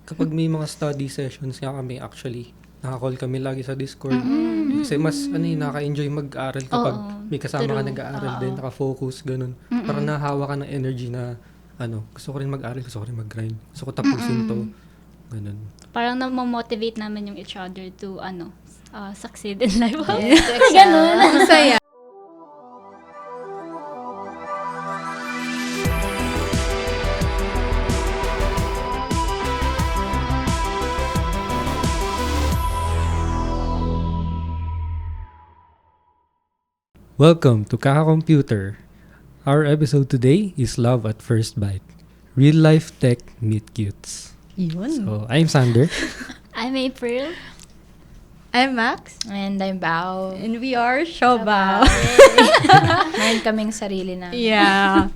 kapag may mga study sessions nga kami, actually, naka-call kami lagi sa Discord. Kasi mas, naka-enjoy mag-aral kapag may kasama ka nag-aaral din, naka-focus, ganun. Parang nahahawa ka ng energy na, gusto ko rin mag-aral, gusto ko rin mag-grind. Gusto ko tapusin to. Ganun. Parang na-motivate namin yung each other to, succeed in life. Ganun. Ang saya. Welcome to Kaka Computer. Our episode today is Love at First Bite. Real life tech meet cutes. Yun. So, I'm Sander. I'm April. I'm Max. And I'm Bao. And we are Shobao. Meron kaming sarili na. Yeah.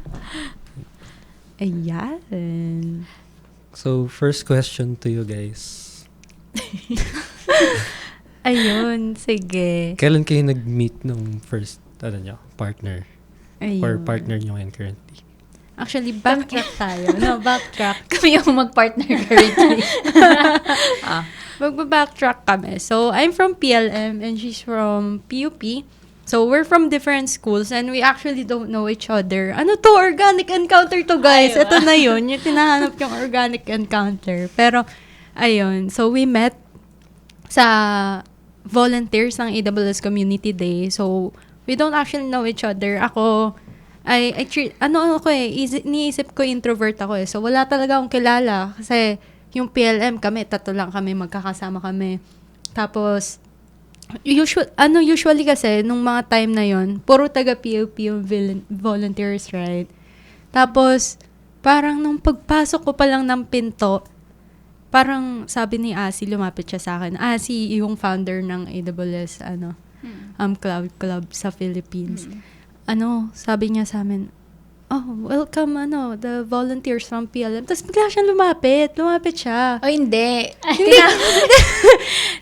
Ayan. So, first question to you guys. Ayun, sige. Kailan kayo nag-meet nung first, partner? Ayun. Or partner nyo ngayon currently? Actually, backtrack tayo. No, backtrack. Kami yung mag-partner currently. Magbabacktrack kami. So, I'm from PLM and she's from PUP. So, we're from different schools and we actually don't know each other. Ano to? Organic encounter to, guys. Ito na yun. Yung tinahanap yung organic encounter. Pero, ayun. So, we met sa volunteers ng AWS Community Day. So, we don't actually know each other. Ako, iniisip ko introvert ako eh. So, wala talaga akong kilala. Kasi, yung PLM kami, tatlo lang kami, magkakasama kami. Tapos, usually kasi, nung mga time na yon puro taga-PUP yung volunteers, right? Tapos, parang nung pagpasok ko pa lang ng pinto, parang sabi ni Asi, lumapit siya sa akin. Asi, yung founder ng AWS, Cloud Club sa Philippines. Sabi niya sa amin, welcome, the volunteers from PLM. Tapos bigla siyang lumapit siya. O hindi.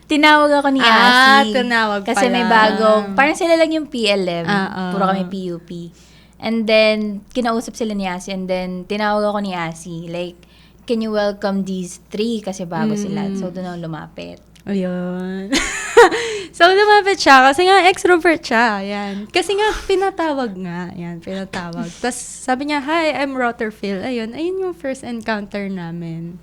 Tinawag ako ni Asi. Tinawag Kasi pala. may bagong, parang sila lang yung PLM. Puro kami PUP. And then, kinausap sila ni Asi. And then, tinawag ako ni Asi. Like, can you welcome these three? Kasi bago sila. So, doon ako lumapit. Ayun. So, lumapit siya. Kasi nga, extrovert siya. Yan. Kasi nga, pinatawag nga. Yan, pinatawag. Tapos, sabi niya, hi, I'm Rotterfield. Ayun yung first encounter namin.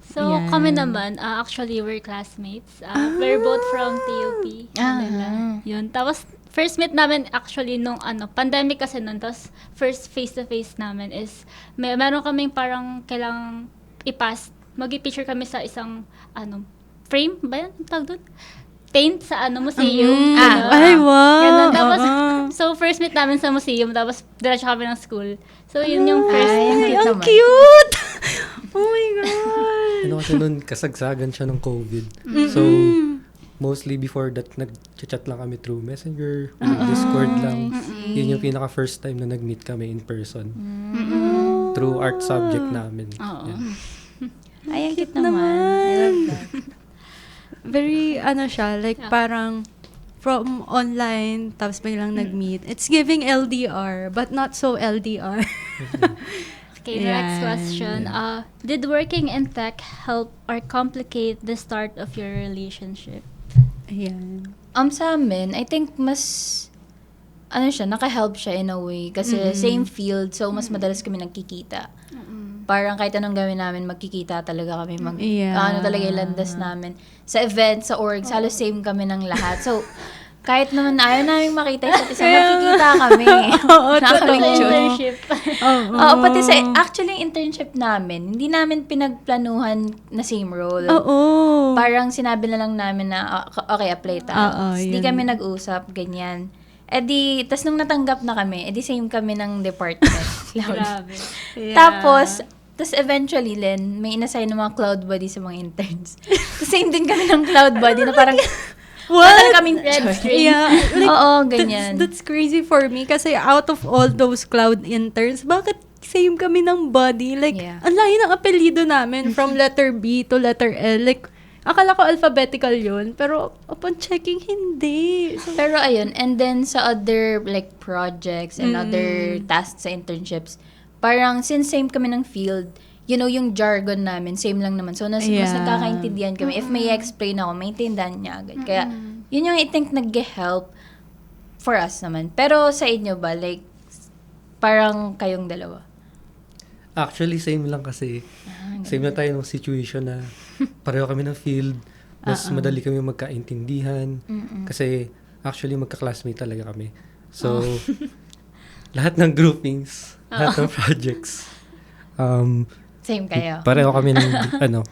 So, Yan. kami naman, actually, we're classmates. We're both from TUP. Manila. Yun. Tapos, first meet namin actually nung pandemic kasi nun. Tapos, first face-to-face namin is, meron kaming parang kailangang i-pass. Mag-picture kami sa isang, frame ba yan? Tawag doon? Paint sa museum. Ay, wow. Ganun. Tapos, so first meet namin sa museum, tapos diretso kami ng school. So, yun yung first. Ay, ang cute! Oh my God! Kasi nun, kasagsagan siya ng COVID. So, mostly before that, nag-chat lang kami through Messenger, Discord lang. Yun yung pinaka-first time na nag-meet kami in person. Through art subject namin. Yan. Ay, ang cute naman. I love that. Very, siya, like parang from online, tapos biglang nag-meet. It's giving LDR, but not so LDR. Okay, next question. Did working in tech help or complicate the start of your relationship? Ayan. Sa amin, I think mas, naka-help siya in a way. Kasi same field, so mas madalas kami nagkikita. Parang kahit anong gawin namin, magkikita talaga kami. Talaga yung landas namin. Sa events, sa orgs, halos same kami ng lahat. So, kahit naman ayaw namin makita isa't isa, magkikita kami. Internship. Pati sa, actually, internship namin, hindi namin pinagplanuhan na same role. Parang sinabi na lang namin na, okay, apply tayo. Hindi kami nag-usap, ganyan. Tas nung natanggap na kami, same kami ng department. Grabe. Tapos eventually, Len, may inassign ng mga cloud buddy sa mga interns. Same din kami ng cloud buddy na parang, wala kaming choice. Yeah. Like, oo, ganyan. That's crazy for me kasi out of all those cloud interns, bakit same kami ng buddy? Like, ang layo ng apelido namin from letter B to letter L. Like, akala ko alphabetical yun, pero upon checking, hindi. So, pero ayun, and then sa other like projects and other tasks sa internships, parang since same kami ng field, yung jargon namin, same lang naman. So, mas nagkakaintindihan kami. If may explain ako, maintindihan niya agad. Kaya, yun yung I think nag-help for us naman. Pero sa inyo ba, like, parang kayong dalawa? Actually, same lang kasi. Same na tayo ng situation na pareho kami ng field. Mas madali kami magkaintindihan. Kasi, actually, magka-classmate talaga kami. So, lahat ng groupings, lahat ng projects, Same kayo. pareho kami ng,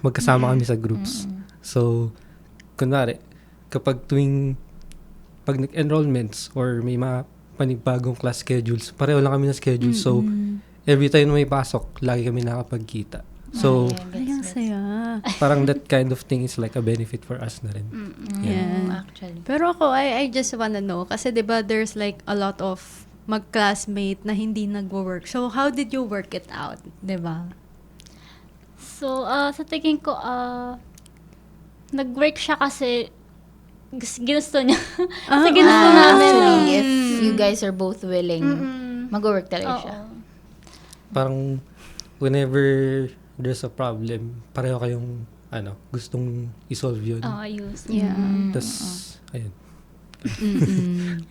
magkasama kami sa groups. So, kunwari, kapag pag nag-enrollments or may mga panibagong class schedules, pareho lang kami ng schedule. So, every time na may pasok, lagi kami nakapagkita. So, Ay, ang saya. parang that kind of thing is like a benefit for us na rin. Yeah. Actually. Pero ako, I just wanna know, kasi diba there's like a lot of mag-classmate na hindi nag-work. So, how did you work it out? Diba? So, sa tingin ko, nag-work siya kasi ginusto niya. Kasi ginusto namin. Actually, if you guys are both willing, mag-work talaga siya. Parang, whenever there's a problem, pareho kayong, gustong isolve yun. Ayos. Yeah. Tapos, ayun.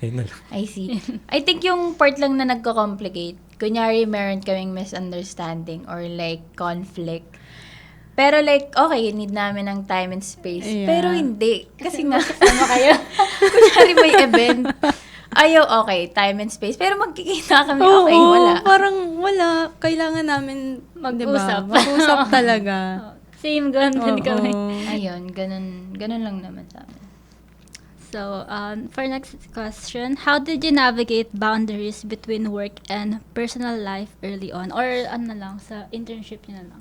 Ayun na lang. I see. I think yung part lang na nagko-complicate, kunyari meron kaming misunderstanding or like conflict. Pero like, okay, need namin ng time and space. Yeah. Pero hindi. Kasi nga, ano kayo? Kunyari may event. Ayaw, okay, time and space. Pero magkikita kami, okay, Oo, wala. parang wala. Kailangan namin, Mag-usap. Diba? Mag-usap talaga. Same, ganun din kami. Ayun, ganun lang naman sa amin. So, for next question, how did you navigate boundaries between work and personal life early on? Or ano lang, sa internship niyo na lang?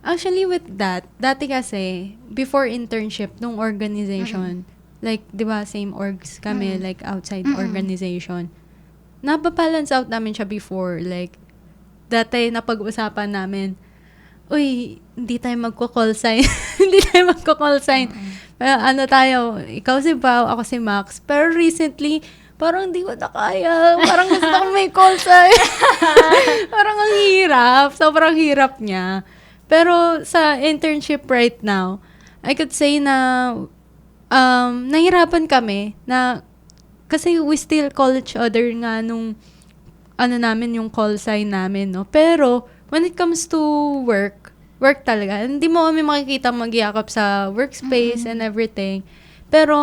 Actually, with that, dati kasi, before internship, nung organization, like, di ba, same orgs kami, like, outside organization, napabalance out namin siya before. Like, dati, napag-usapan namin, uy, hindi tayo magko-call sign. Hindi tayo magko-call sign. Ano tayo, ikaw si Pao, ako si Max. Pero recently, parang hindi ko na kaya. Parang gusto ko may call sign. Parang ang hirap. Sobrang hirap niya. Pero sa internship right now, I could say na nahirapan kami na kasi we still call each other nga nung namin yung call sign namin, no? Pero when it comes to work talaga. Hindi mo kami makikita magyakap sa workspace and everything. Pero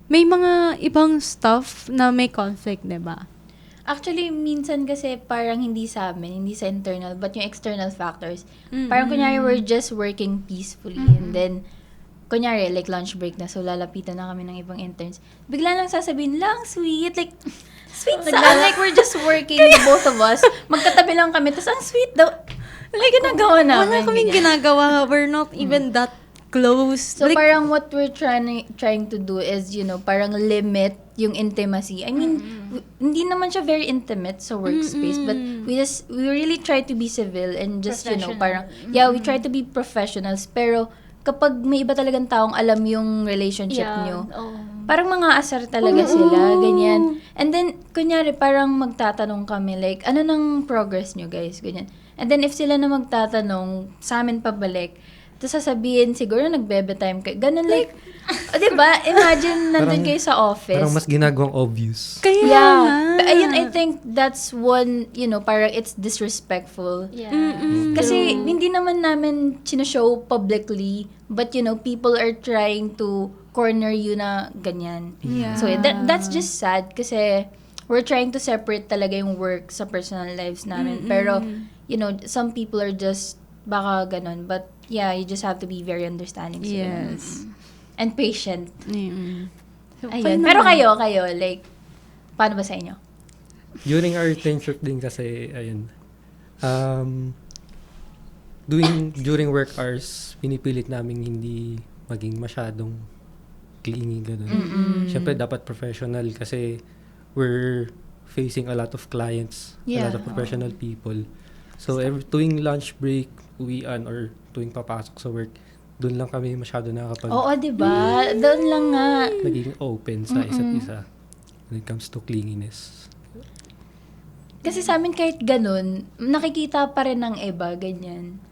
may mga ibang stuff na may conflict, 'di ba? Actually, minsan kasi parang hindi sa amin, hindi sa internal, but yung external factors. Parang kunyari, we're just working peacefully. And then, kunyari, like lunch break na, so lalapitan na kami ng ibang interns. Bigla lang sasabihin, lang, sweet. Like, sweet saan? Like, we're just working, the both of us. Magkatabi lang kami, tapos ang sweet daw. Like, ginagawa namin. Wala kaming ginagawa. We're not even that close. So, parang what we're trying to do is, parang limit yung intimacy. I mean, hindi naman siya very intimate sa workspace, but we really try to be civil and just, parang, we try to be professionals. Pero, kapag may iba talagang taong alam yung relationship nyo, parang mga asar talaga sila, ganyan. And then, kunyari, parang magtatanong kami, like, ano nang progress nyo, guys, ganyan. And then, if sila na magtatanong, sa amin pabalik, tapos sasabihin, siguro nagbebe time kayo. Ganun like, diba? Imagine, nandun kayo sa office. Parang mas ginagawang obvious. Kaya Ayun, I think that's one, parang it's disrespectful. Yeah. Kasi hindi naman namin sinoshow publicly, but people are trying to corner you na ganyan. Yeah. So that's just sad kasi we're trying to separate talaga yung work sa personal lives namin. Pero, some people are just baka ganun. But yeah, you just have to be very understanding. Yes. And patient. So, Ayun. Pero kayo, like, paano ba sa inyo? During our internship din kasi, ayun, during work hours, pinipilit namin hindi maging masyadong clingy, gano'n. Siyempre, dapat professional kasi we're facing a lot of clients, a lot of professional people. So, tuwing lunch break, uwian, or tuwing papasok sa work, doon lang kami masyado nakakapag Oo, diba? Doon lang nga. naging open sa isa't isa when it comes to clinginess. Kasi sa amin kahit ganun, nakikita pa rin ng iba, ganyan.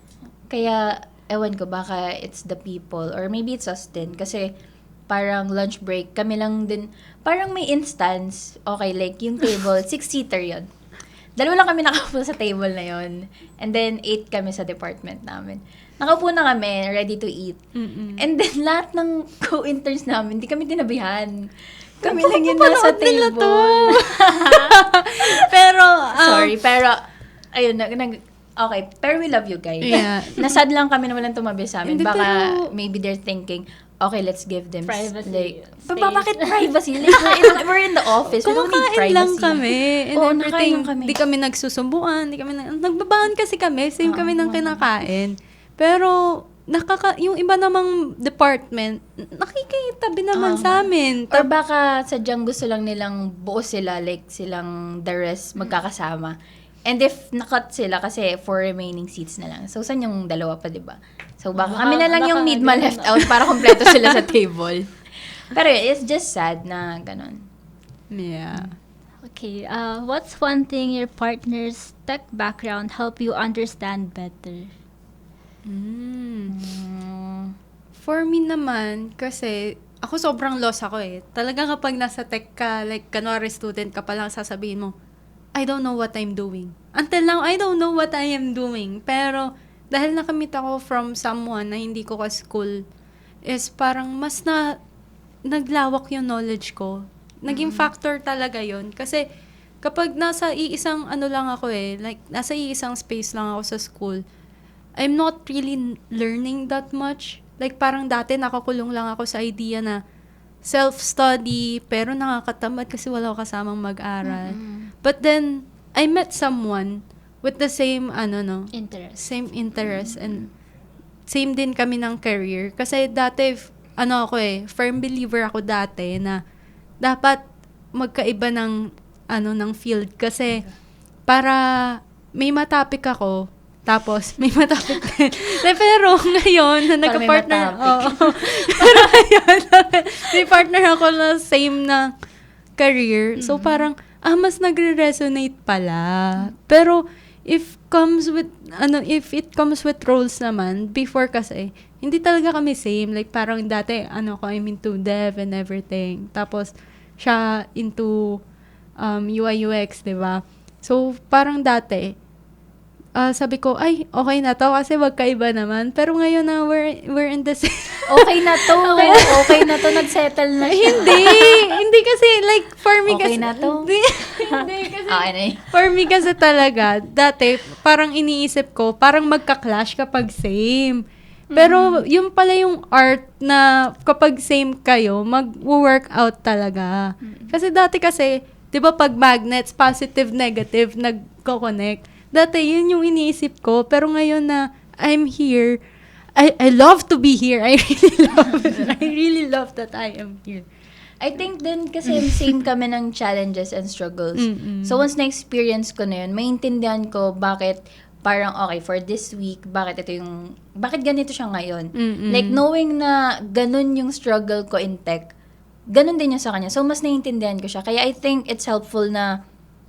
Kaya, ewan ko, baka it's the people or maybe it's us din. Kasi parang lunch break, kami lang din, parang may instance, okay, like yung table, 6-seater yun. Dalawa lang kami nakaupo sa table na yun. And then, 8 kami sa department namin. Nakaupo na kami, ready to eat. And then, lahat ng co-interns namin, hindi kami tinabihan. Kami lang yun nasa table. Pero, Sorry, pero, ayun, okay, pero we love you guys. Yeah. Nasad lang kami na walang tumabi sa amin. Hindi, Baka, pero- maybe they're thinking, okay, let's give them Privacy. like, Space. bakit privacy? Like, we're in the office. We don't need kumakain privacy. lang kami. And Oo, everything. nakain lang kami. Di kami nagsusumbuan. Nagbabahan kasi kami. Same Oo, kami ng kinakain. Pero, yung iba namang department, nakikitabi naman sa amin. Or baka sadyang gusto lang nilang buo sila, like silang the rest magkakasama. And if nakat sila kasi 4 remaining seats na lang. So, saan yung dalawa pa, di ba? So, baka kami na lang yung baka need left out para kompleto sila sa table. Pero it's just sad na ganun. Yeah. Okay, what's one thing your partner's tech background help you understand better? For me naman, kasi ako sobrang lost ako eh. Talaga kapag nasa tech ka, like kanwari student ka pa lang, sasabihin mo, I don't know what I'm doing. Until now, I don't know what I am doing. Pero dahil nakamit ako from someone na hindi ko ka-school, is parang mas naglawak yung knowledge ko. Naging factor talaga yon. Kasi kapag nasa iisang lang ako eh, like nasa iisang space lang ako sa school, I'm not really learning that much. Like, parang dati nakakulong lang ako sa idea na self-study, pero nakakatamad kasi wala ko kasamang mag-aral. But then, I met someone with the same, Interest. same interest and same din kami ng career. Kasi dati, firm believer ako dati na dapat magkaiba ng field. Kasi, para may matapik ako, tapos, may matapik din. Pero ngayon, na Para may nagka-partner, matapik. pero ngayon, may partner ako na same na career. So, parang, mas nagre-resonate pala. Pero, if it comes with roles naman, before kasi, hindi talaga kami same. Like, parang dati, I'm into dev and everything. Tapos, siya into UI UX, diba? So, parang dati, sabi ko, ay, okay na to kasi magkaiba naman. Pero ngayon na we're in the same. Okay na to. Okay na to. Nag-settle na siya. Hindi kasi, like, for me Okay kasi. na to. Hindi kasi. Okay na For me kasi talaga, dati, parang iniisip ko, parang magka-clash kapag same. Pero, yung pala yung art na kapag same kayo, mag-work out talaga. Kasi dati kasi, di ba pag magnets, positive, negative, nagko-connect. Dati, yun yung iniisip ko. Pero ngayon na I'm here, I love to be here. I really love it. I really love that I am here. I think din kasi same kami ng challenges and struggles. So once na-experience ko na yun, maintindihan ko bakit parang okay, for this week, bakit ganito siya ngayon. Like knowing na ganun yung struggle ko in tech, ganun din yung sa kanya. So mas naiintindihan ko siya. Kaya I think it's helpful na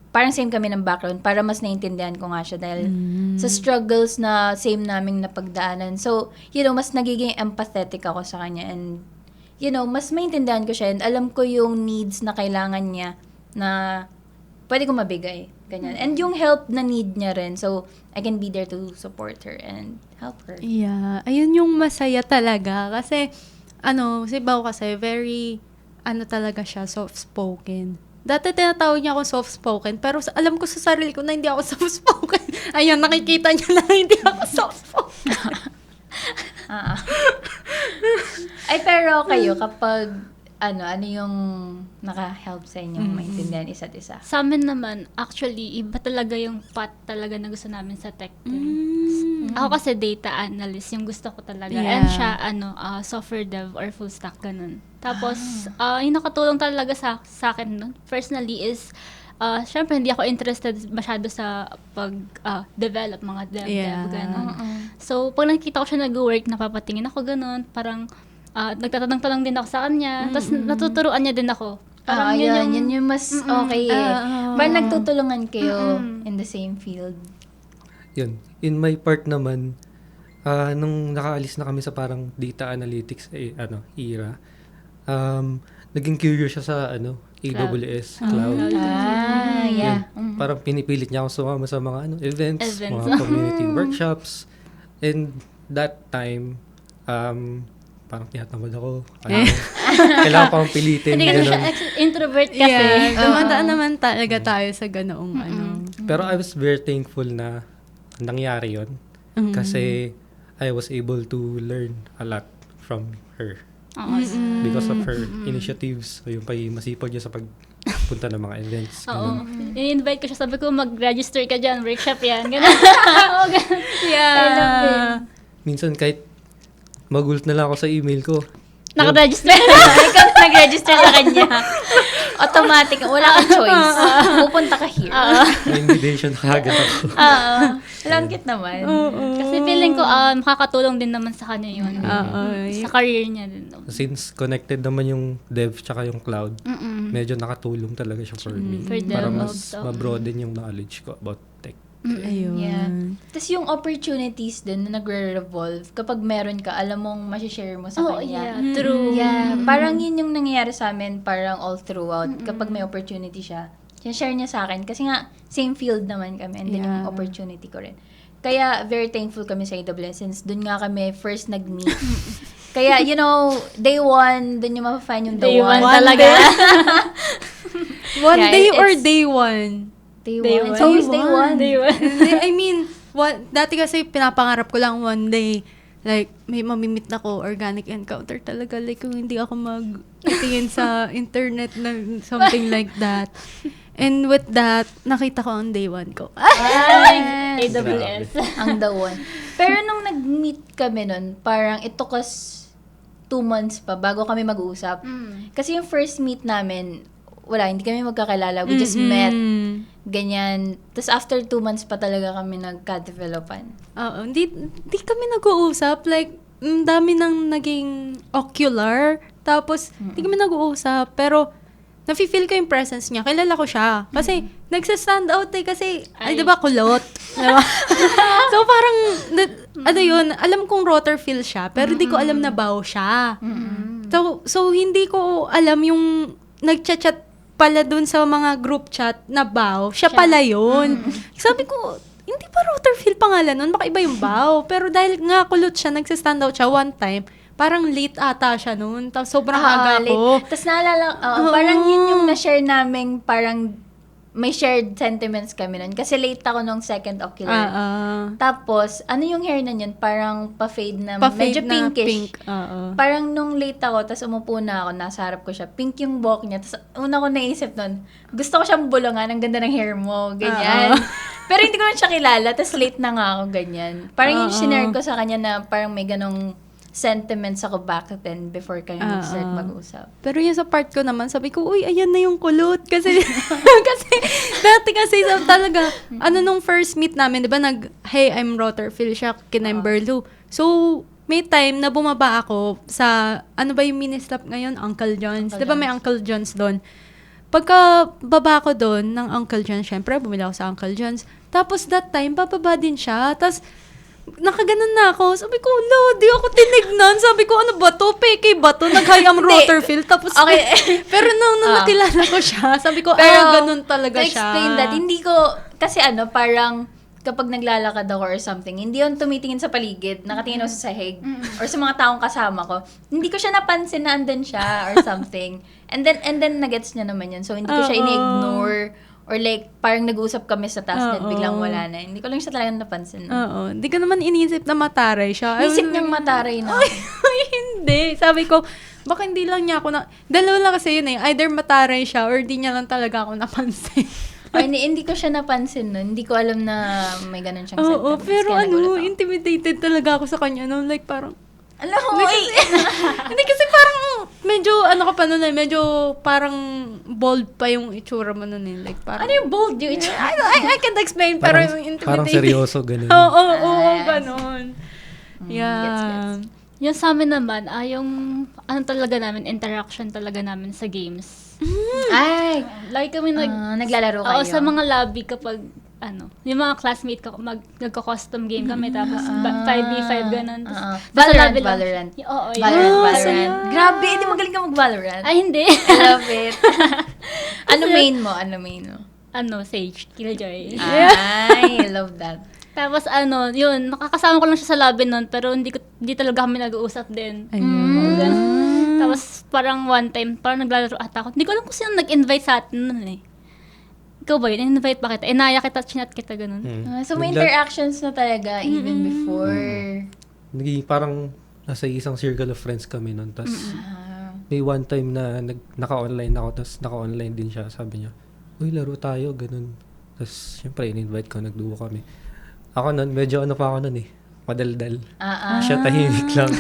parang same kami ng background para mas naiintindihan ko nga siya dahil sa struggles na same naming napagdaanan. So, mas nagiging empathetic ako sa kanya and, mas maintindihan ko siya and alam ko yung needs na kailangan niya na pwede ko mabigay. Ganyan. And yung help na need niya rin. So, I can be there to support her and help her. Yeah. Ayun yung masaya talaga. Kasi, si Bao kasi, very, talaga siya, soft-spoken. Dati tinatawag niya ako soft-spoken, pero alam ko sa sarili ko na hindi ako soft-spoken. Ayun, nakikita niyo na hindi ako soft-spoken. Ay, pero kayo, kapag, ano yung naka-help sa inyong maintindihan isa't isa? Sa amin naman, actually, iba talaga yung path talaga na gusto namin sa tech team. Ako kasi data analyst, yung gusto ko talaga. Yeah. And siya, software dev or full stack, ganun. Tapos, yung nakatulong talaga sa akin nun, personally is, syempre, hindi ako interested masyado sa pag-develop mga dev, ganun. So, pag nakikita ko siya nag-work, napapatingin ako ganun, parang, nagtatanong-tanong din ako sa kanya, tapos natuturuan niya din ako. Parang yun yung mas okay eh. Parang nagtutulungan kayo Mm-mm. in the same field. Yun. In my part naman, nung nakaalis na kami sa parang data analytics era, naging curious siya sa AWS Cloud. Yeah. Yun. Parang pinipilit niya ako sumama sa mga events, Events. mga community workshops. And that time, parang tinatamad ako. Kailangan pang pilitin. Hindi kasi siya Ganun. introvert kasi. Yeah, dumadaan naman talaga tayo sa ganoong Pero I was very thankful na nangyari yon kasi I was able to learn a lot from her Oo. because of her initiatives. So yung masipag niya sa pagpunta ng mga events. Oo. Ganun. I-invite ko siya. Sabi ko, mag-register ka dyan. Workshop yan. Ganun. Oo, ganun. I love it. Minsan kahit magulat na lang ako sa email ko. Naka-register. Ikaw nag-register sa kanya. Automatic. Wala kang choice. Pupunta ka here. May invitation na agad ako. Lang cute naman. Kasi feeling ko, makakatulong din naman sa kanya yun. Sa career niya din. Since connected naman yung dev tsaka yung cloud, medyo nakatulong talaga siya for me. For Para them mas also. ma-broaden yung knowledge ko about tech. Ayun. Yeah. Tapos yung opportunities din na nagre-revolve, kapag meron ka, alam mong masishare mo sa Oh, kanya. yeah. True. Yeah, parang yun yung nangyayari sa amin, parang all throughout. Kapag may opportunity siya, share niya sa akin. Kasi nga, same field naman kami, and then yung opportunity ko rin. Kaya, very thankful kami sa AWS since dun nga kami first nag-meet. Kaya, day one, dun yung mapafind yung the Day one. one talaga. One Yeah, day or it's- day one? Day Day one. one. It's always day one. Day one. Hindi, I mean, dati kasi pinapangarap ko lang one day, like, may mamimit na ko, organic encounter talaga. Like, kung hindi ako magtingin sa internet na something like that. And with that, nakita ko ang day one ko. Yes. AWS. Ang the one. Pero nung nag-meet kami nun, parang it took us 2 months pa bago kami mag-uusap. Kasi yung first meet namin, hindi kami magkakilala. We just met. Ganyan. Tapos after 2 months pa talaga kami nagka-developan. Oo, hindi kami nag-uusap. Like, dami nang naging ocular. Tapos, hindi kami nag-uusap. Pero, nafe-feel ko yung presence niya. Kilala ko siya. Kasi, nagsa-stand out kasi, di ba, kulot? Diba? So, parang, yun, alam kong rotor feel siya, pero di ko alam na bow siya. So, hindi ko alam yung nagchat-chat pala dun sa mga group chat na bow. Siya pala yun. Sabi ko, hindi pa rotor feel pangalan nun, baka iba yung bow. Pero dahil nga kulot siya, nagsa-stand out siya one time, parang late ata siya noon. Tapos sobrang aga ko. Tapos naalala, parang yun yung na-share namin, parang may shared sentiments kami nun. Kasi late ako nung second ocular. Tapos, ano yung hair na yun? Parang pa-fade na, medyo pinkish. Pink. Parang nung late ako, tapos umupo na ako, nasa harap ko siya, pink yung buhok niya. Tapos una ko naisip nun, gusto ko siyang bulungan, ang ganda ng hair mo, ganyan. Pero hindi ko na siya kilala, tapos late na nga ako, ganyan. Parang yung shinare ko sa kanya na parang may ganong sentiments ako back then before kami mag-start mag-usap. Pero yung sa part ko naman, sabi ko, uy, ayan na yung kulot. Kasi, dati kasi talaga, nung first meet namin, di ba, hey, I'm Rotterfield, siya, I'm Berlu. So, may time na bumaba ako sa, ano ba yung mini-stop ngayon? Uncle John's. Di ba may Uncle John's doon? Pagka baba ko doon ng Uncle John's, syempre, bumili ako sa Uncle John's. Tapos that time, bababa din siya. Tapos, nakaganon na ako. Sabi ko, di ako tinignan. Sabi ko, ano ba to? Peke ba to? Nag-hi-am Rotterfield. Tapos, okay. pero nung nakilala ko siya, sabi ko, ganun talaga to siya. explain that, hindi ko, kasi parang, kapag naglalakad ako or something, hindi yun tumitingin sa paligid, nakatingin ako sa sahig, or sa mga taong kasama ko. Hindi ko siya napansin na andun siya, or something. And then nagets niya naman yun. So, hindi ko siya ini-ignore, or like, parang nag-uusap kami sa task net, biglang wala na. Hindi ko lang siya talagang napansin. Oo. Hindi ko naman iniisip na mataray siya. Isip niyang mataray na. Ay, hindi. Sabi ko, baka hindi lang niya ako dalawa lang kasi yun eh. Either mataray siya or di niya lang talaga ako napansin. Or hindi ko siya napansin nun. Hindi ko alam na may ganun siyang sentiments. Oo, pero Kaya nagulat ako. intimidated talaga ako sa kanya. Like, parang, Alam mo, hindi kasi parang, medyo, medyo parang bold pa yung itsura mo nun eh. Like, parang, ano yung bold yung itsura? I can't explain, pero yung intimidated. Parang seryoso, ganun. Oo, ganun. Yeah. Yung sa amin naman, yung ano talaga namin, interaction talaga namin sa games. Ay, Lagi kami naglalaro kayo. Oo, sa mga lobby kapag, yung mga classmate ko, nagko-custom game kami, tapos 5v5 ganun. Tapos, sa lobby lang. Valorant. Oo, yun. Valorant. Grabe, hindi magaling ka mag-Valorant. Ay, hindi. I love it. Ano main mo? Sage, Killjoy. Ay, I love that. Tapos yun, nakakasama ko lang siya sa lobby nun, pero hindi talaga kami nag-uusap din. Ayun. Tapos parang one time, parang naglalaro ata ako. Hindi ko alam kung sino nag-invite sa atin nun eh. Ikaw ba yun? In-invite ba kita? Inaya kita, chinat kita, ganun. So may interactions na talaga even before. Parang nasa isang circle of friends kami nun. Tapos may one time na naka-online ako, tapos naka-online din siya. Sabi niya, uy, laro tayo, ganun. Tapos syempre, in-invite ko, nagduo kami. Ako nun, medyo pa ako nun eh. Madaldal. Siya tahimik lang.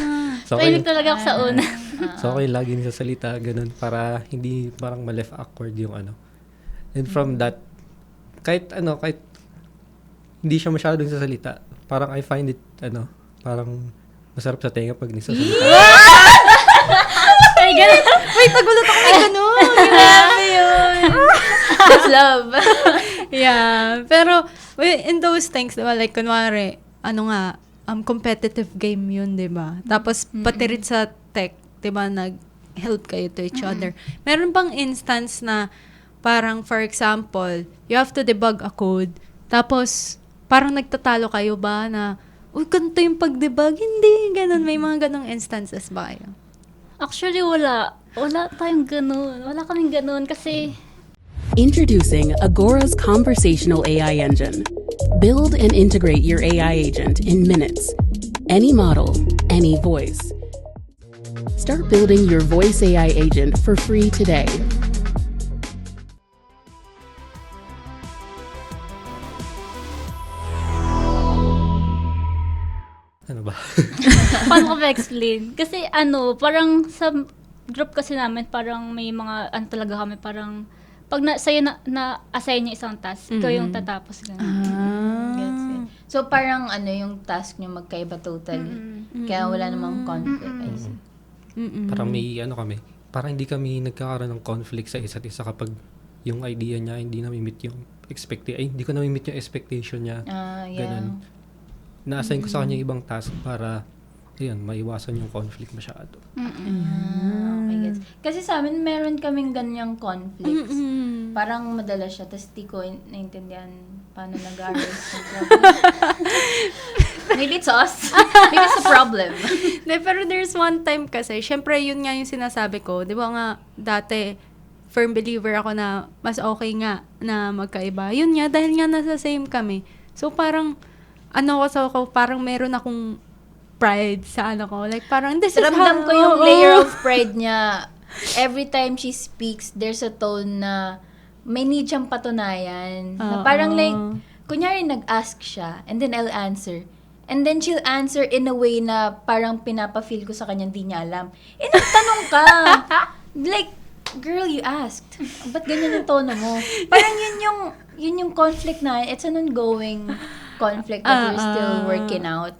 So, Tahimik talaga ako sa una. So, okay, lagi niya sa salita, ganun, para hindi parang ma-left awkward yung And from that, kahit hindi siya masyadong sa salita, parang I find it, parang masarap sa tenga pag nagsasalita. Ay, ganun. Wait, nagulat ako may ganun. Grabe yun. That's love. Yeah. Pero, in those things, diba, like, kunwari, competitive game yun, diba? Tapos, pati rin sa tech, diba, nag-help kayo to each other. Meron bang instance na, parang, for example, you have to debug a code, tapos, parang nagtatalo kayo ba na, uy, ganito yung pag-debug? Hindi, ganun. May mga ganong instances ba kayo? Actually, wala. Wala tayong ganun. Wala kaming ganun kasi Introducing Agora's conversational AI engine. Build and integrate your AI agent in minutes. Any model, any voice. Start building your voice AI agent for free today. Ano ba? paano ko ba-explain? Kasi parang sa group kasi namin, parang may mga, talaga kami, parang, pag sa'yo na-assign niyo isang task, ikaw yung tatapos. Gets it. So, parang yung task niyo magkaiba totally. Kaya wala namang conflict. I see. Parang may kami. Parang hindi kami nagkakaroon ng conflict sa isa't isa kapag yung idea niya hindi na-meet yung hindi ko na-meet yung expectation niya. Yeah. Ganun. Na-assign ko sa kanya ibang task para maiwasan yung conflict masyado. Okay, gets. Kasi sa amin, meron kaming ganyang conflicts. Parang madalas siya, tapos di ko naintindihan paano nag-arise yung problem. Maybe it's us. Maybe it's the problem. Pero there's one time kasi, syempre yun nga yung sinasabi ko, di ba nga, dati, firm believer ako na mas okay nga na magkaiba. Yun nga, dahil nga nasa same kami. So parang, parang meron akong pride sa ko. Like, parang, this is Ramdam ko yung layer of pride niya. Every time she speaks, there's a tone na may need siyang patunayan. Na parang like, kunyari nag-ask siya, and then I'll answer. And then she'll answer in a way na parang pinapa-feel ko sa kanya, hindi niya alam. Nagtanong ka! Like, girl, you asked. Ba't ganyan yung tono mo? Parang yun yung conflict na, it's an ongoing conflict that we're still working out.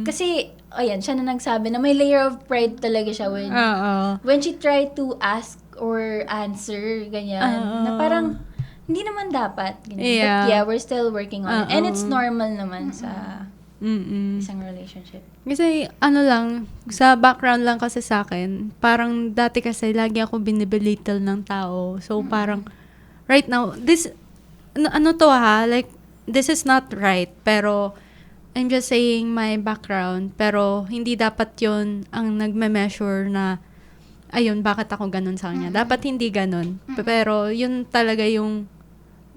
Kasi, ayan, siya na nagsabi na may layer of pride talaga siya when she tried to ask or answer, ganyan. Na parang, hindi naman dapat. Ganyan. But yeah, we're still working on it. And it's normal naman sa isang relationship. Kasi, lang, sa background lang kasi sa akin, parang dati kasi lagi ako binibelittle ng tao. So, parang, right now, this, like, this is not right, pero I'm just saying my background, pero hindi dapat yun ang nagme-measure na, ayun, bakit ako ganun sa kanya. Dapat hindi ganun. Pero yun talaga yung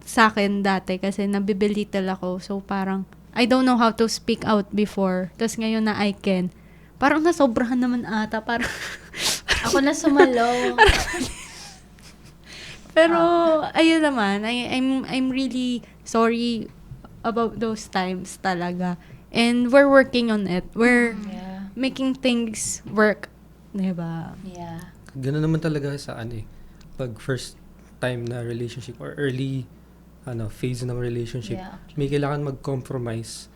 sa akin dati kasi nabibelittle ako. So parang, I don't know how to speak out before. Tapos ngayon na I can. Parang nasobrahan naman ata. Parang ako na sumalo. Pero, ayun naman, I'm really sorry about those times talaga. And we're working on it. We're making things work. Diba? Yeah. Ganun naman talaga sa pag first time na relationship or early phase ng relationship, may kailangan mag-compromise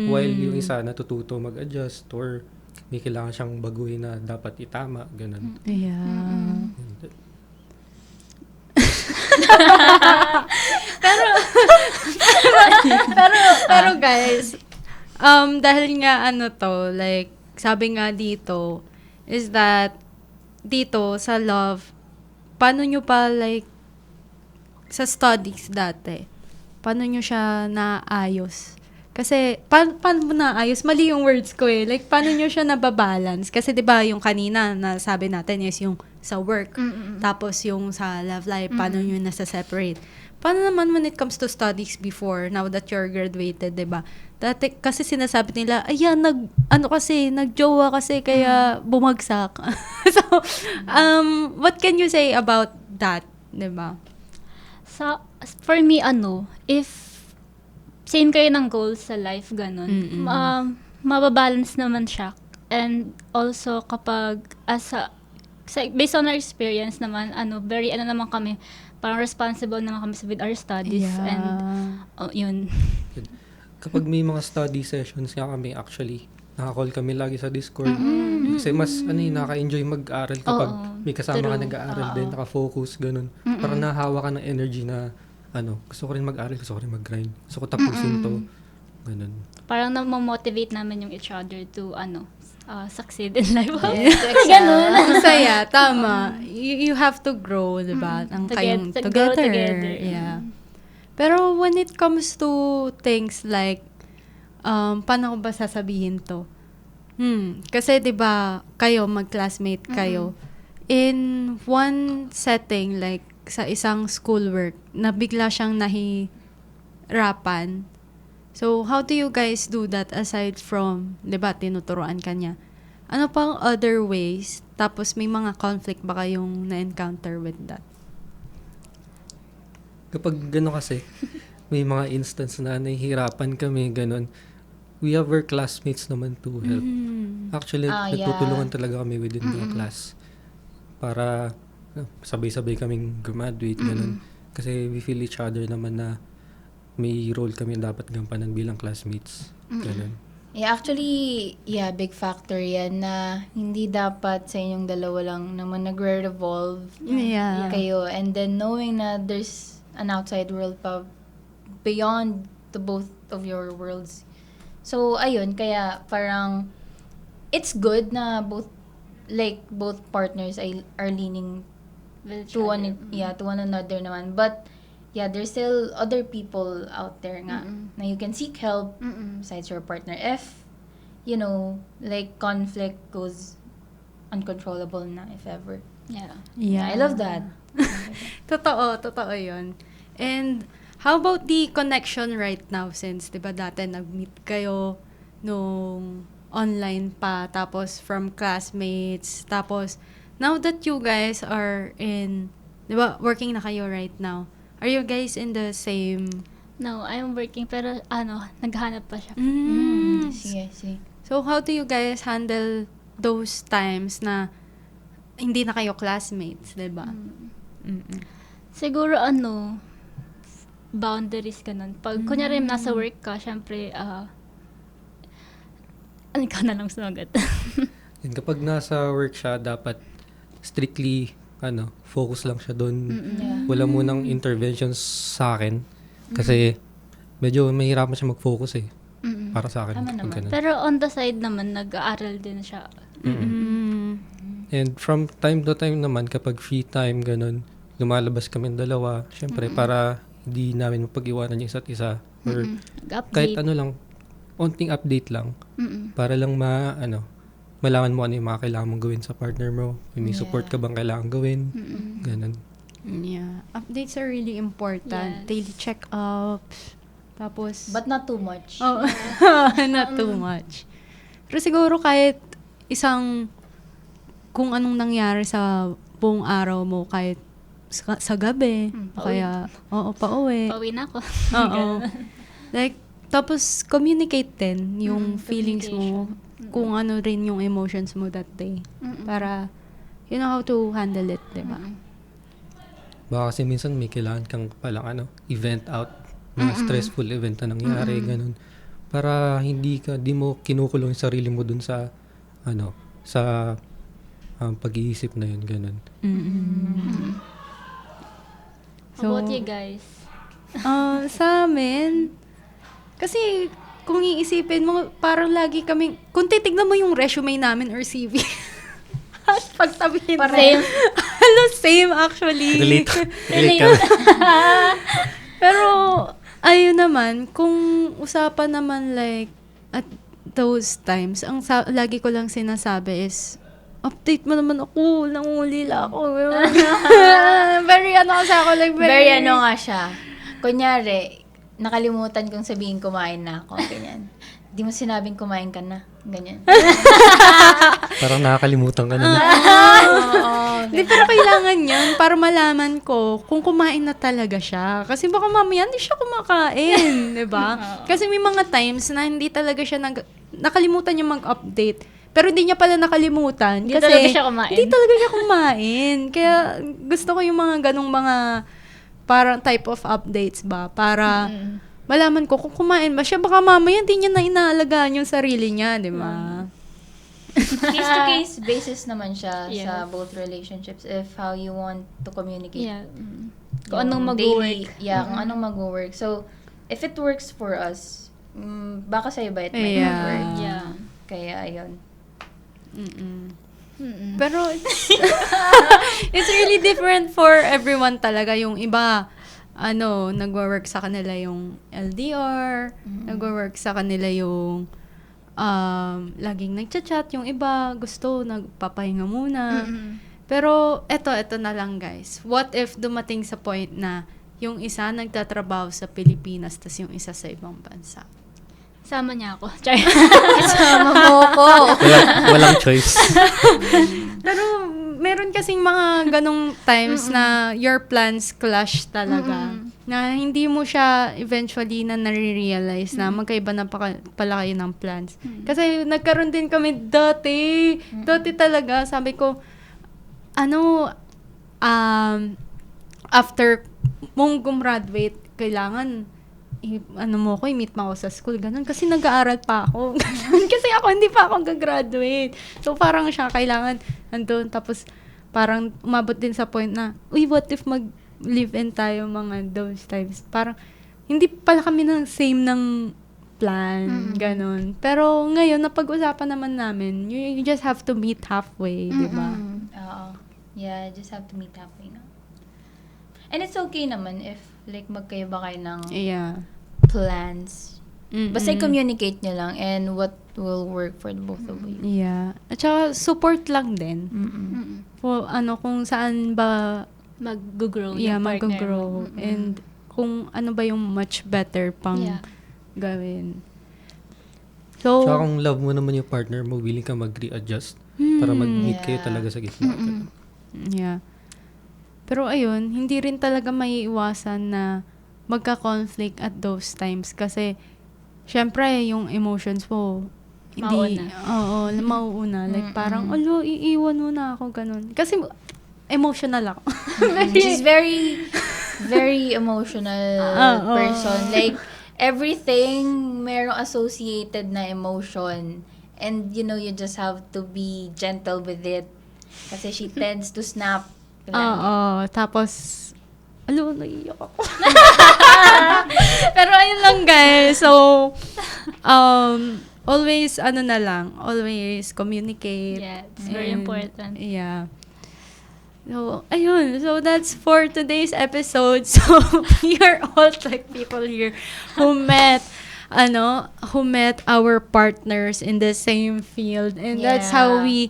while yung isa natututo mag-adjust or may kailangan siyang baguhin na dapat itama, ganun. Yeah. Pero guys, dahil nga ano to, like, sabi nga dito, is that, dito, sa love, paano nyo pa, like, sa studies dati, paano nyo siya naayos? Kasi, paano mo naayos? Mali yung words ko eh. Like, paano nyo siya nababalance? Kasi, di ba, yung kanina, na sabi natin is yung sa work. Tapos, yung sa love life, paano nyo nasa-separate? Paano naman when it comes to studies before, now that you're graduated, di ba? Dati, kasi sinasabi nila, ayan, nagjowa kasi, kaya bumagsak. So, what can you say about that, di ba? For me, if same kayo ng goals sa life, ganun, mababalance naman siya. And also, kapag, based on our experience naman, very, naman kami, parang responsible naman kami with our studies. Yeah. And, yun. Kapag may mga study sessions nga kami, actually, naka-call kami lagi sa Discord. Kasi mas, naka-enjoy mag-aral kapag may kasama ka nag-aaral din, naka-focus, ganun. Parang nahawa ka ng energy na, gusto ko rin mag-aral, gusto ko rin mag-grind. Gusto ko tapusin to. Ganun. Parang na-motivate namin yung each other to, succeed in life. Yes, Ganun. Ang saya, tama. You have to grow, di ba? Ang kayong grow together. together. Yeah. Pero when it comes to things like, paano ko ba sasabihin to? Kasi di ba kayo, mag-classmate kayo, in one setting, like sa isang schoolwork, na bigla siyang nahirapan. So, how do you guys do that aside from, di ba, tinuturuan ka niya? Ano pang other ways? Tapos may mga conflict ba kayong na-encounter with that? Kapag gano'n kasi, may mga instance na nahihirapan kami, gano'n. We have our classmates naman to help. Actually, nagtutulungan talaga kami within the class. Para sabay-sabay kaming graduate, gano'n. Kasi we feel each other naman na may role kami dapat gampanan bilang classmates. Gano'n. Yeah, actually, big factor yan na hindi dapat sa inyong dalawa lang naman nagre-revolve Yeah. kayo. And then knowing na there's an outside world pa beyond the both of your worlds. So, ayun, kaya parang it's good na both partners are leaning to one another naman. But there's still other people out there nga na you can seek help besides your partner if conflict goes uncontrollable na if ever. Yeah. I love that. Totoo yun. And how about the connection right now since, di ba dati nag-meet kayo nung online pa, tapos from classmates, tapos now that you guys are in, di ba, working na kayo right now, are you guys in the same... No, I'm working pero naghanap pa siya. Sige. So how do you guys handle those times na hindi na kayo classmates, di ba? Siguro boundaries ka nun. Pag kunyari nasa work ka, syempre, ikaw na lang sumagot. And kapag nasa work siya, dapat strictly, focus lang siya doon. Wala munang interventions sa akin. Kasi, medyo mahirapan siya mag-focus eh. Para sa akin. Tama naman. Ganun. Pero on the side naman, nag-aaral din siya. And from time to time naman, kapag free time, ganun, lumalabas kami dalawa. Siyempre, para hindi namin mapag-iwanan yung isa't isa. Or kahit Update. lang, onting update lang. Para lang malaman mo ano yung mga kailangan mong gawin sa partner mo. May support ka bang kailangan gawin. Ganun. Yeah. Updates are really important. Yes. Daily check-ups. Tapos... But not too much. Oh, not too much. Pero siguro kahit kung anong nangyari sa buong araw mo, kahit sa gabi, kaya, pauwi. Pauwi na ako. Oo. Like, tapos communicate din yung feelings mo, kung ano rin yung emotions mo that day. Para, you know how to handle it, diba? Baka kasi minsan may kailangan kang palang event out. Mga stressful event na nangyari, ganun. Para di mo kinukulong yung sarili mo dun sa, pag-iisip na yun, ganun. How about you guys? Sa amin, kasi kung iisipin mo, parang lagi kami, kung titignan mo yung resume namin or CV, at pagtabihin mo, Same. same actually. Relate ka. Pero, ayun naman, kung usapan naman like, at those times, lagi ko lang sinasabi is, update mo naman ako, nangulila ako. Very kasi ako, like, Very nga siya. Kunyari, nakalimutan kong sabihin kumain na ako. Ganyan. Di mo sinabing kumain ka na. Ganyan. Parang nakakalimutan ka na. Di, pero kailangan yun para malaman ko kung kumain na talaga siya. Kasi baka mamaya hindi siya kumakain, di ba? Kasi may mga times na hindi talaga siya nakalimutan niya mag-update. Pero hindi niya pala nakalimutan. Hindi kasi talaga siya kumain. Hindi talaga siya kumain. Kaya gusto ko yung mga ganong mga parang type of updates ba? Para malaman ko kung kumain ba siya. Baka mamaya hindi niya na inaalagaan yung sarili niya, di ba? Case-to-case basis naman siya Yes. sa both relationships if how you want to communicate. Yeah. Kung Yung anong daily- mag-work. kung anong mag-work. So, if it works for us, baka sa iba it might Yeah. not work. Yeah. Kaya, ayun. Pero it's really different for everyone talaga. Yung iba, nagwo-work sa kanila yung LDR, nagwo-work sa kanila yung laging nagchat-chat. Yung iba, gusto, nagpapahinga muna. Pero, eto na lang guys. What if dumating sa point na yung isa nagtatrabaho sa Pilipinas tas yung isa sa ibang bansa? Sama niya ako. Char. Sama mo ko. Walang choice. Pero meron kasing mga ganong times na your plans clash talaga. Na hindi mo siya eventually na nare-realize na magkaiba na pala kayo ng plans. Kasi nagkaroon din kami dati. Dati talaga, sabi ko, after mong gumraduate, kailangan i-meet mo ako sa school, ganun. Kasi nag-aaral pa ako. Kasi ako, hindi pa ako gagraduate. So, parang siya, kailangan, andun. Tapos, parang umabot din sa point na, what if mag-live-in tayo mga those times? Parang, hindi pala kami same ng plan, ganun. Pero, ngayon, napag-usapan naman namin, you just have to meet halfway, di ba? Oo. Yeah, just have to meet halfway na. And it's okay naman if, like, magkaiba kayo ng Yeah. plans. Basta i-communicate nyo lang and what will work for the both of you. Yeah. At saka, support lang din. For, kung saan ba, Mag-grow. yeah, yung partner mag-grow. mo. And, kung ano ba yung much better pang Yeah. gawin. So, Tsaka kung love mo naman yung partner mo, willing ka mag-readjust para mag-meet kayo talaga sa gitna. yeah. Pero ayun, hindi rin talaga maiiwasan na magka-conflict at those times kasi syempre yung emotions mo hindi mauuna. Like parang iiwan mo na ako ganun. Kasi emotional ako. She's very, very emotional person. Like, everything merong associated na emotion. And, you just have to be gentle with it. Kasi she tends to snap. Tapos, naiiyak ako. Pero ayun lang guys. So, always, always communicate. Yeah, it's very important. Yeah. So, ayun. So, that's for today's episode. So, we are all like people here who met our partners in the same field. And that's how we,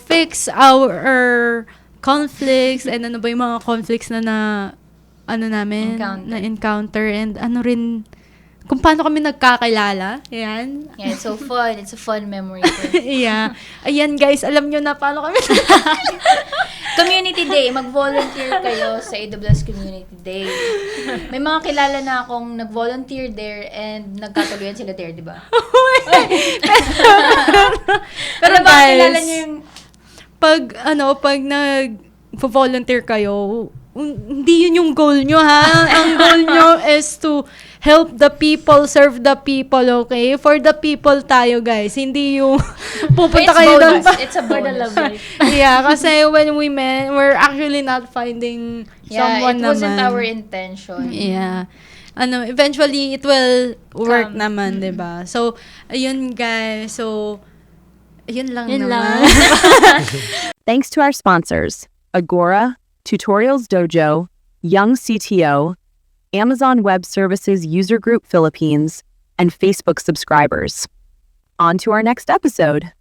fix our conflicts and ano ba yung mga conflicts na encounter and rin kung paano kami nagkakilala. Yan. Yeah, it's so fun. It's a fun memory. Yeah. Ayan guys, alam nyo na paano kami Community Day. Mag-volunteer kayo sa AWS Community Day. May mga kilala na akong nag-volunteer there and nagkatuluyan sila there, di ba? Pero baka guys, kilala nyo yung pag nag-volunteer kayo, hindi yun yung goal nyo, ha? Ang goal nyo is to help the people, serve the people, okay? For the people tayo, guys. Hindi yung pupunta It's kayo doon. bonus. It's a For the love bonus. life. Yeah, kasi when we met, we're actually not finding someone it wasn't naman. our intention. Yeah. Eventually, it will work Come. naman, diba? So, ayun, guys. So, ayun lang Yun naman. lang. Thanks to our sponsors, Agora, Tutorials Dojo, Young CTO, Amazon Web Services User Group Philippines, and Facebook subscribers. On to our next episode.